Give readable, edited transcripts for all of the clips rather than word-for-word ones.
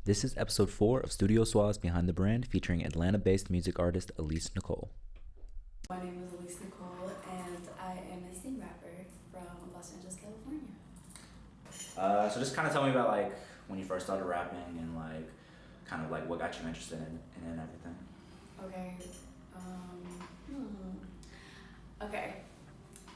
This is episode 4 of Studio Suave's Behind the Brand, featuring Atlanta-based music artist Alyse Nichole. My name is Alyse Nichole, and I am a sing rapper from Los Angeles, California. So just kind of tell me about like when you first started rapping and like kind of like what got you interested in it and everything. Okay. Okay.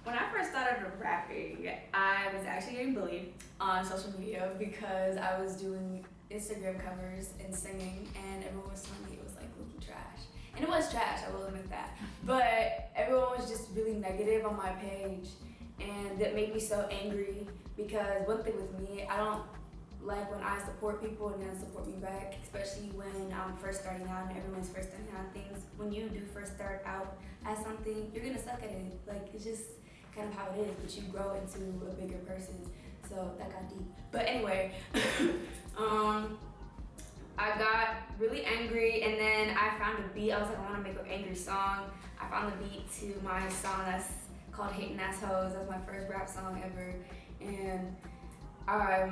When I first started rapping, I was actually getting bullied on social media because I was doing Instagram covers and singing, and everyone was telling me it was like looking trash. And it was trash, I will admit that. But everyone was just really negative on my page, and that made me so angry because one thing with me, I don't like when I support people and then support me back, especially when I'm first starting out and everyone's first starting out things. When you do first start out at something, you're gonna suck at it. Like, it's just kind of how it is, but you grow into a bigger person. So that got deep. But anyway, I got really angry, and then I found a beat. I was like, I want to make an angry song. I found the beat to my song that's called Hating Ass Hoes. That's my first rap song ever. And I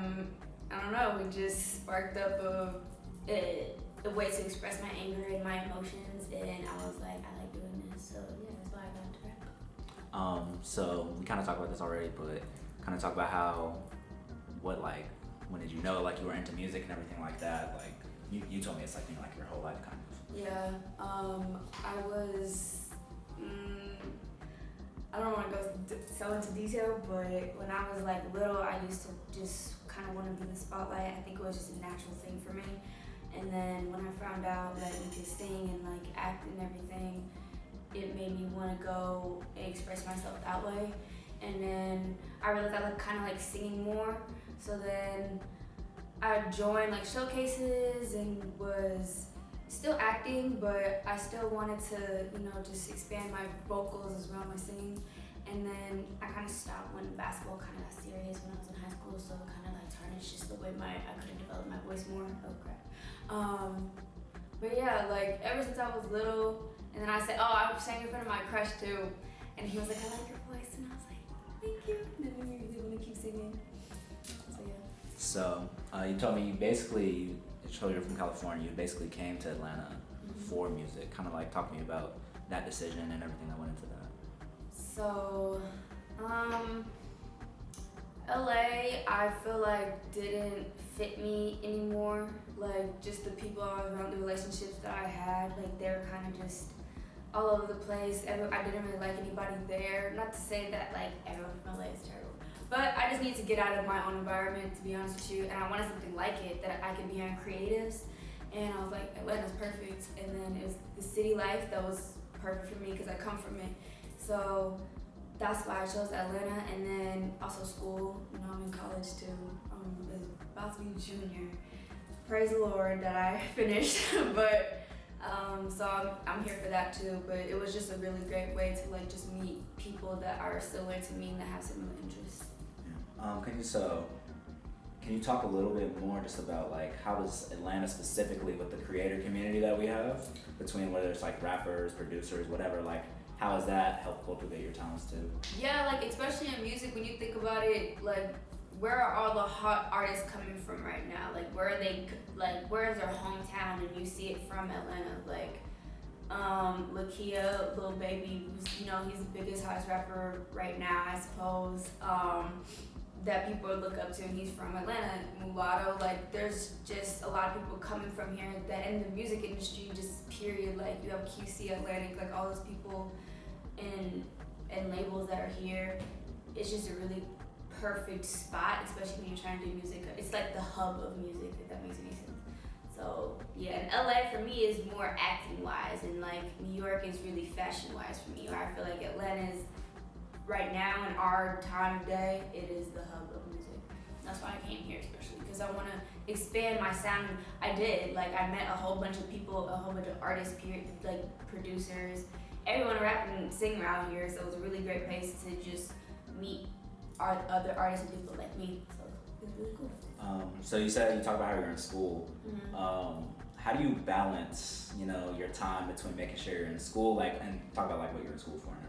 don't know, we just sparked up a way to express my anger and my emotions, and I was like, I like doing this. So yeah, that's why I got into rap. So we kind of talked about this already, but kind of talk about when did you know like you were into music and everything like that? Like you told me it's like, you know, like your whole life kind of. Yeah, I was, I don't want to go so into detail, but when I was like little, I used to just kind of want to be in the spotlight. I think it was just a natural thing for me. And then when I found out that you could sing and like act and everything, it made me want to go and express myself that way. And then I realized I kind of like singing more. So then I joined like showcases and was still acting, but I still wanted to, you know, just expand my vocals as well, my singing. And then I kind of stopped when basketball kind of got serious when I was in high school, so it kind of like tarnished just the way I could have developed my voice more. Oh crap. But yeah, like ever since I was little, and then I said, oh, I sang in front of my crush too, and he was like, I like your voice, and I was like, thank you. And then we really want to keep singing. So yeah. So you told me you told you're from California. You basically came to Atlanta for music. Kind of like talk to me about that decision and everything that went into that. So, LA, I feel like didn't fit me anymore. Like just the people I was around, the relationships that I had, like they were kind of just all over the place. I didn't really like anybody there. Not to say that like everyone from LA is terrible, but I just need to get out of my own environment, to be honest with you. And I wanted something like it that I could be on creatives. And I was like, Atlanta's perfect. And then it was the city life that was perfect for me because I come from it. So that's why I chose Atlanta. And then also school. You know, I'm in college too. It's about to be junior. Praise the Lord that I finished. But so I'm here for that too. But it was just a really great way to like just meet people that are similar to me and that have similar interests. Yeah. Can you talk a little bit more just about like how does Atlanta specifically with the creator community that we have between whether it's like rappers, producers, whatever, like how has that helped cultivate your talents too? Yeah, like especially in music, when you think about it, like where are all the hot artists coming from right now? Like where are they, like where is their hometown? And you see it from Atlanta, like Lakia, Lil Baby, you know, he's the biggest, hottest rapper right now, I suppose. That people look up to, and he's from Atlanta. Mulatto, like there's just a lot of people coming from here that in the music industry, just period, like you have QC Atlantic, like all those people and labels that are here. It's just a really perfect spot, especially when you're trying to do music. It's like the hub of music, if that makes any sense. So yeah, and LA for me is more acting wise, and like New York is really fashion wise for me. Or I feel like Atlanta is right now in our time of day, it is the hub of music. That's why I came here, especially because I want to expand my sound. I did, like I met a whole bunch of people, a whole bunch of artists, like producers, everyone rapping and singing around here. So it was a really great place to just meet other artists and people like me. So it was really cool. So you said you talked about how you're in school. How do you balance, you know, your time between making sure you're in school, like, and talk about like what you're in school for and everything?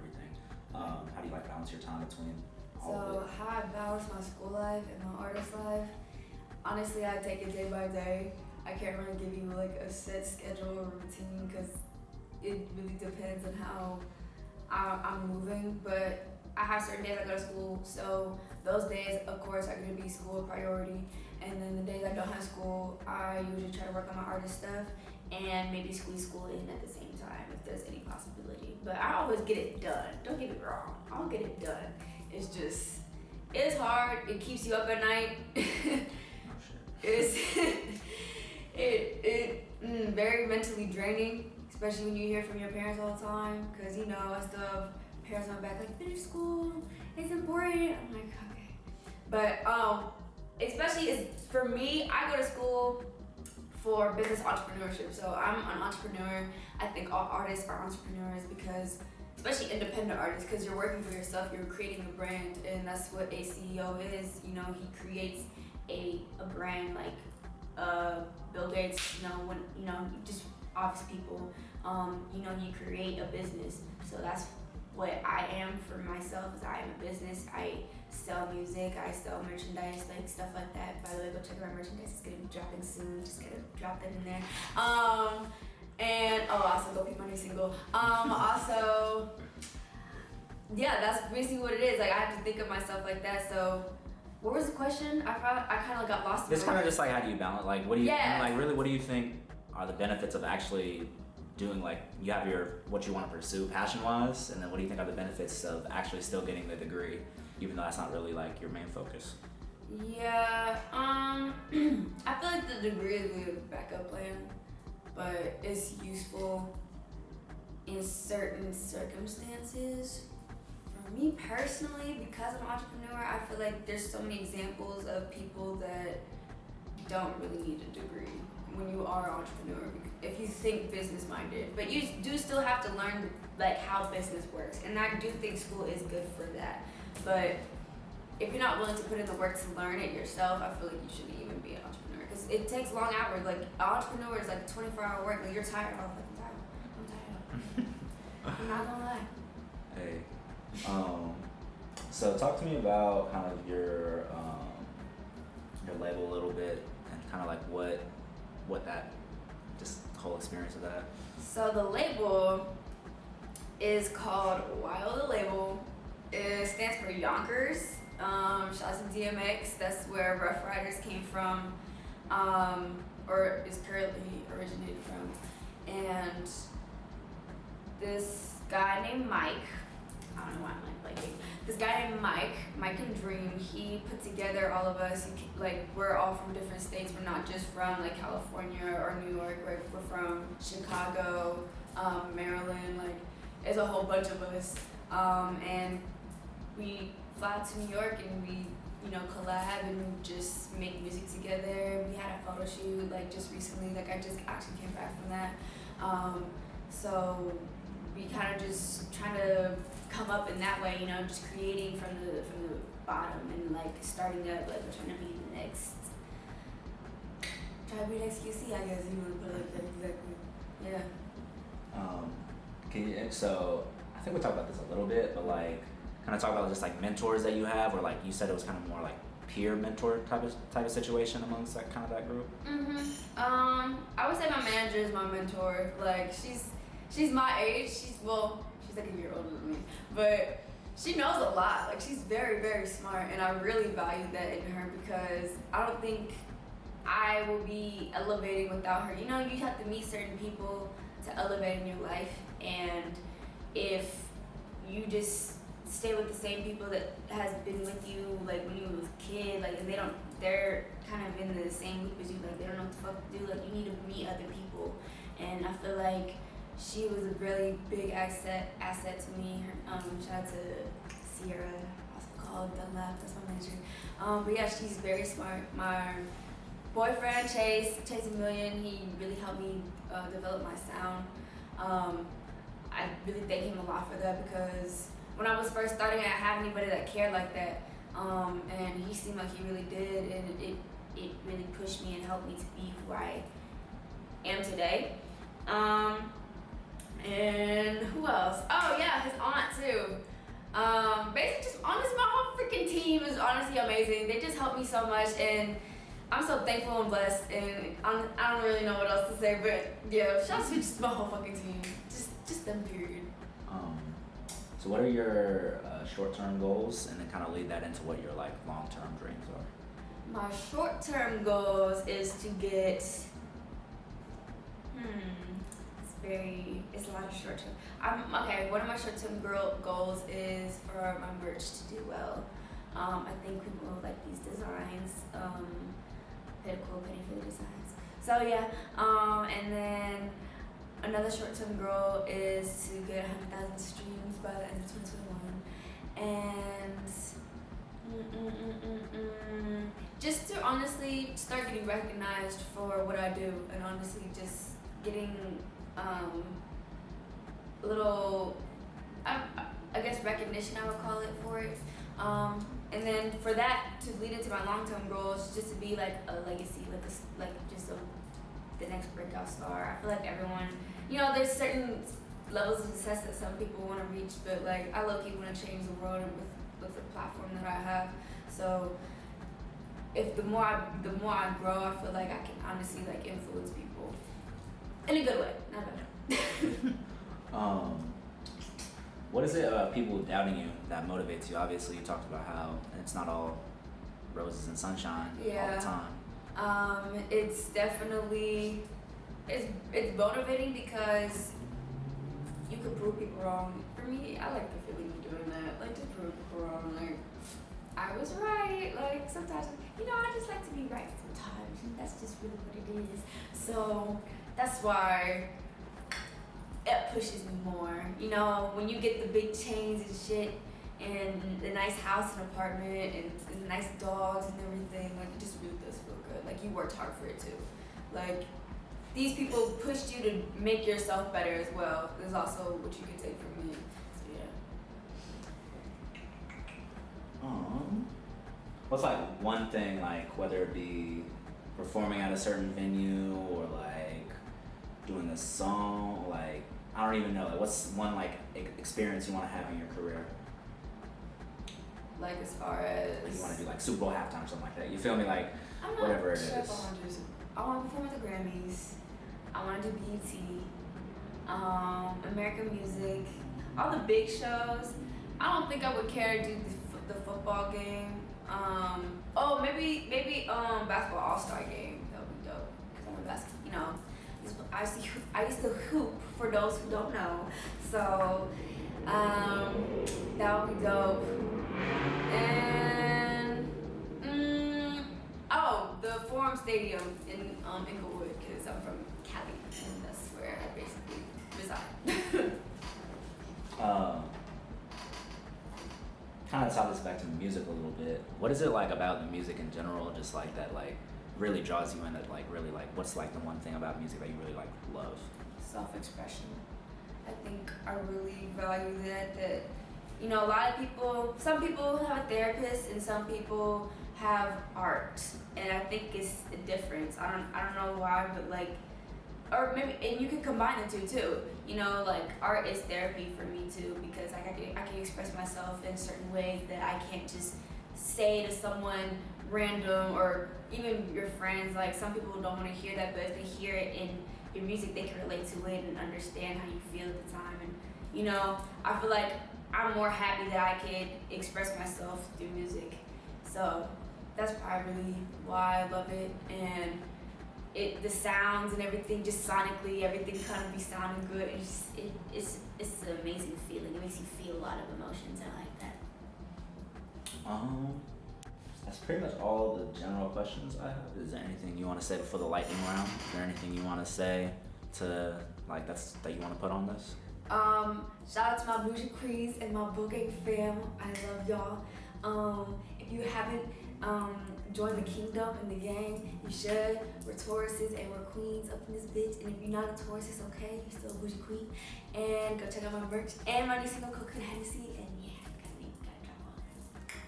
How do you like balance your time between all of it? So how I balance my school life and my artist life, honestly I take it day by day. I can't really give you like a set schedule or routine because it really depends on how I'm moving. But I have certain days I go to school, so those days, of course, are going to be school priority. And then the days I don't have school, I usually try to work on my artist stuff and maybe squeeze school in at the same time if there's any possibility. But I always get it done. Don't get me wrong. I'll get it done. It's just, it's hard. It keeps you up at night. It's very mentally draining, especially when you hear from your parents all the time. Cause you know, I still have parents on my back like, finish school, it's important. I'm like, okay. But especially for me, I go to school for business entrepreneurship. So I'm an entrepreneur. I think all artists are entrepreneurs because, especially independent artists, because you're working for yourself, you're creating a brand, and that's what a CEO is. You know, he creates a brand like Bill Gates. You know, when just office people. You know, you create a business. So that's what I am for myself. Is I am a business. I sell music, I sell merchandise, like stuff like that. By the way, go check out my merchandise. It's gonna be dropping soon. Just gonna drop that in there. And also go peep my new single. Also, yeah, that's basically what it is. Like I have to think of myself like that. So, what was the question? I kind of got lost. It's kind of just like, how do you balance? Like, what do you like? Really, what do you think are the benefits of actually doing, like, you have what you want to pursue passion-wise, and then what do you think are the benefits of actually still getting the degree, even though that's not really like your main focus? Yeah, I feel like the degree is really a backup plan, but it's useful in certain circumstances. For me personally, because I'm an entrepreneur, I feel like there's so many examples of people that don't really need a degree when you are an entrepreneur, if you think business minded, but you do still have to learn like how business works, and I do think school is good for that. But if you're not willing to put in the work to learn it yourself, I feel like you shouldn't even be an entrepreneur because it takes long hours. Like an entrepreneur is like 24-hour work. Like you're tired. I'm tired. I'm not gonna lie. Hey, so talk to me about kind of your label a little bit, and kind of like what that, just whole experience of that. So the label is called Wild the Label. It stands for Yonkers. Shout out to DMX. That's where Rough Riders came from, or is currently originated from. And this guy named Mike, I don't know why I'm like blanking. This guy named Mike and Dream, he put together all of us. Like, we're all from different states. We're not just from like California or New York. We're from Chicago, Maryland. Like, there's a whole bunch of us. And we fly out to New York and we, collab and just make music together. We had a photo shoot like just recently. Like, I just actually came back from that. So we kind of just trying to come up in that way, just creating from the bottom and like starting up, like we're trying to be the next QC, I guess you want to put it like that. Exactly. Yeah. So I think we talked about this a little bit, but like kind of talk about just like mentors that you have, or like you said it was kind of more like peer mentor type of situation amongst that kind of that group. I would say my manager is my mentor. Like she's my age. She's like a year older than me, but she knows a lot. Like, she's very, very smart, and I really value that in her because I don't think I will be elevating without her. You have to meet certain people to elevate in your life, and if you just stay with the same people that has been with you, like, when you was a kid, like, and they're kind of in the same loop as you, like, they don't know what the fuck to do, like, you need to meet other people, and I feel like she was a really big asset to me. Shout out to Sierra, also called Dunlap, that's my manager. But yeah, she's very smart. My boyfriend, Chase a Million, he really helped me develop my sound. I really thank him a lot for that because when I was first starting, I didn't have anybody that cared like that. And he seemed like he really did, and it really pushed me and helped me to be who I am today. And who else? Oh yeah, his aunt too. Basically just honestly, my whole freaking team is honestly amazing. They just help me so much, and I'm so thankful and blessed, and I don't really know what else to say, but yeah, shout out to just my whole fucking team, just them, period. So what are your short-term goals, and then kind of lead that into what your like long-term dreams are? My short-term goals is to get. It's a lot of short-term. One of my short-term goals is for my merch to do well. I think people like these designs. Paid a cool penny for the designs. So yeah. And then another short-term goal is to get 100,000 streams by the end of 2021. And just to honestly start getting recognized for what I do, and honestly just getting little, I guess recognition I would call it for it. And then for that to lead into my long-term goals, just to be like a legacy, the next breakout star. I feel like everyone, there's certain levels of success that some people want to reach, but like I low-key want to change the world with the platform that I have. So if the more I grow, I feel like I can honestly like influence people in a good way, not bad. What is it about people doubting you that motivates you? Obviously, you talked about how it's not all roses and sunshine all the time. It's definitely it's motivating because you can prove people wrong. For me, I like the feeling of doing that, like to prove people wrong. Like I was right. Like sometimes, I just like to be right sometimes, and that's just really what it is. So that's why it pushes me more. When you get the big chains and shit, and the nice house and apartment, and the nice dogs and everything, like it just really does feel good. Like you worked hard for it too. Like these people pushed you to make yourself better as well. There's also what you can take from me. So yeah. What's like one thing, like whether it be performing at a certain venue or like doing a song, like I don't even know, like what's one like experience you want to have in your career? Like as far as like you want to do like Super Bowl halftime or something like that. You feel me? Like I'm whatever not it sure is. if I want to perform at the Grammys. I want to do BET, American Music, all the big shows. I don't think I would care to do the football game. Maybe basketball all-star game. That would be dope. Cause I'm a basketball. I used to hoop, for those who don't know. So that would be dope. And the Forum Stadium in Inglewood, because I'm from Cali, and that's where I basically reside. Kind of tie this back to music a little bit. What is it like about the music in general, just like that, like really draws you in? That like really like what's like the one thing about music that you really like love? Self-expression. I think I really value that a lot of people, some people have a therapist and some people have art, and I think it's a difference. I don't know why, but like, or maybe, and you can combine the two too. Like art is therapy for me too, because like I can express myself in certain ways that I can't just say to someone random or even your friends. Like some people don't want to hear that, but if they hear it in your music, they can relate to it and understand how you feel at the time. And I feel like I'm more happy that I could express myself through music. So that's probably really why I love it. And the sounds and everything, just sonically, everything kind of be sounding good. It's an amazing feeling. It makes you feel a lot of emotions. I like that. That's pretty much all the general questions I have. Is there anything you want to say before the lightning round? Is there anything you want to say to like that you want to put on this? Shout out to my Bougie Queens and my Boogang fam. I love y'all. If you haven't joined the kingdom and the gang, you should. We're Tauruses and we're queens up in this bitch. And if you're not a Taurus, it's okay. You're still a bougie queen. And go check out my merch and my new single, Coconut Hennessy. And yeah, gotta drop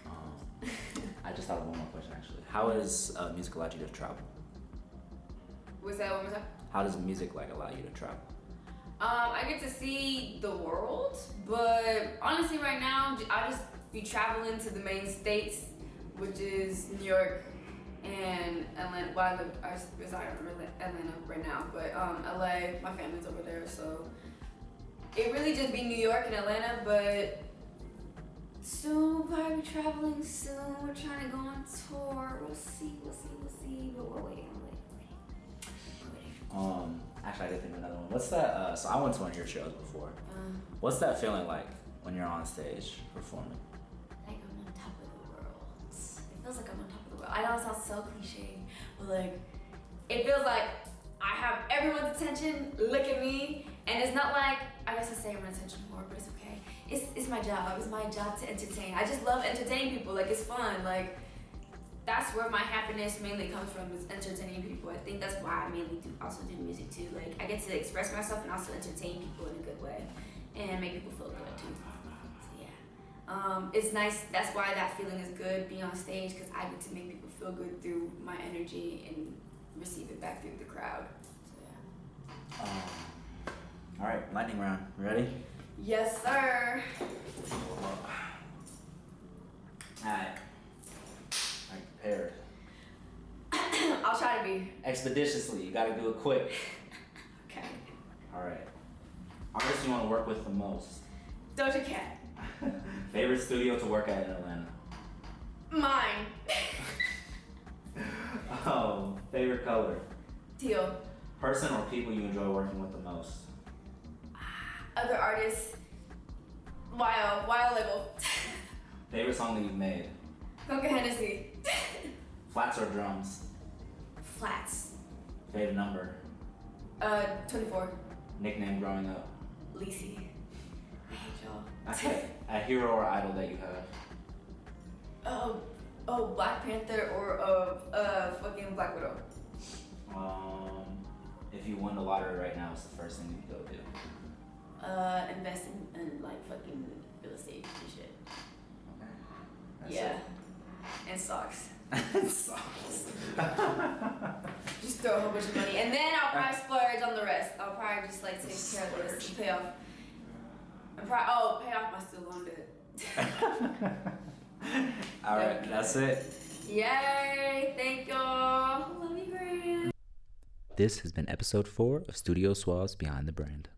all. I just thought of one more question actually. How has music allowed you to travel? What's that one more time? How does music like allow you to travel? I get to see the world, but honestly right now I just be traveling to the main states, which is New York And Atlanta, well, I reside in Atlanta right now, but LA, my family's over there, so it really just be New York and Atlanta, but soon we'll probably be traveling soon. We're trying to go on tour. We'll see, but we're waiting. Actually, I did think of another one. What's that? So I went to one of your shows before. What's that feeling like when you're on stage performing? Like I'm on top of the world. It feels like I'm on top of the world. I know it sounds so cliche, but like, it feels like I have everyone's attention. Look at me, and it's not like I guess I say everyone's attention more, but it's okay. It's my job. It's my job to entertain. I just love entertaining people. Like it's fun. Like that's where my happiness mainly comes from, is entertaining people. I think that's why I mainly also do music too. Like I get to express myself and also entertain people in a good way and make people feel good too. So yeah, it's nice. That's why that feeling is good, being on stage, because I get to make people feel good through my energy and receive it back through the crowd. So yeah. All right, lightning round. Ready? Yes, sir. Alright. I'm prepared. I'll try to be. Expeditiously, you gotta do it quick. Okay. Alright. Artist you wanna work with the most? Doja Cat. Favorite studio to work at in Atlanta? Mine. Favorite color? Teal. Person or people you enjoy working with the most? Other artists. Wild label. Favorite song that you've made? Coca Hennessy. Flats or drums? Flats. Favorite number? 24. Nickname growing up? Lisi. I hate y'all. Okay. A hero or idol that you have? Black Panther or fucking Black Widow. If you won the lottery right now, what's the first thing you'd go do? Invest in like fucking real estate and shit. Okay. That's Yeah. it. And stocks. Socks. Just throw a whole bunch of money. And then I'll probably splurge on the rest. I'll probably just like take care of this and pay off. Pay off my student loan debt. Alright, that's it. Yay! Thank y'all. Love you, Grant. This has been episode 4 of Studio Suave's Behind the Brand.